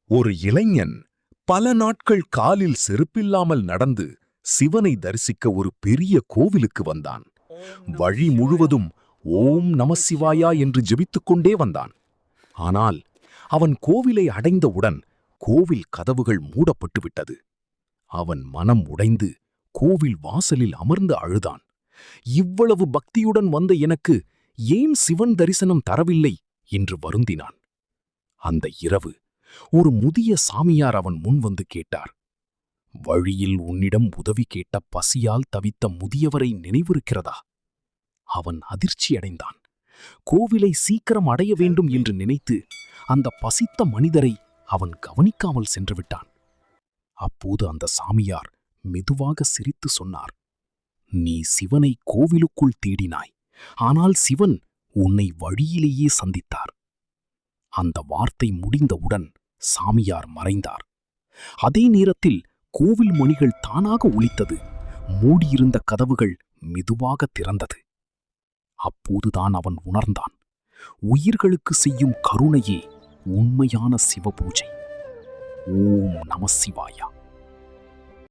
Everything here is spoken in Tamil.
ஒரு இளைஞன் பல நாட்கள் காலில் செருப்பில்லாமல் நடந்து சிவனை தரிசிக்க ஒரு பெரிய கோவிலுக்கு வந்தான். வழி முழுவதும் ஓம் நம சிவாயா என்று ஜெபித்துக் கொண்டே வந்தான். ஆனால் அவன் கோவிலை அடைந்தவுடன் கோவில் கதவுகள் மூடப்பட்டு விட்டது. அவன் மனம் உடைந்து கோவில் வாசலில் அமர்ந்து அழுதான். இவ்வளவு பக்தியுடன் வந்த எனக்கு ஏன் சிவன் தரிசனம் தரவில்லை என்று வருந்தினான். அந்த இரவு ஒரு முதிய சாமியார் அவன் முன் வந்து கேட்டார். வழியில் உன்னிடம் உதவி கேட்ட பசியால் தவித்த முதியவரை நினைவிருக்கிறதா? அவன் அதிர்ச்சியடைந்தான். கோவிலை சீக்கிரம் அடைய வேண்டும் என்று நினைத்து அந்த பசித்த மனிதரை அவன் கவனிக்காமல் சென்று விட்டான். அப்போது அந்த சாமியார் மெதுவாக சிரித்து சொன்னார், நீ சிவனை கோவிலுக்குள் தேடினாய், ஆனால் சிவன் உன்னை வழியிலேயே சந்தித்தார். அந்த வார்த்தை முடிந்தவுடன் சாமியார் மறைந்தார். அதே நேரத்தில் கோவில் மணிகள் தானாக ஒலித்தது. மூடியிருந்த கதவுகள் மெதுவாக திறந்தது. அப்போதுதான் அவன் உணர்ந்தான், உயிர்களுக்கு செய்யும் கருணையே உண்மையான சிவபூஜை. ஓம் நம சிவாயா.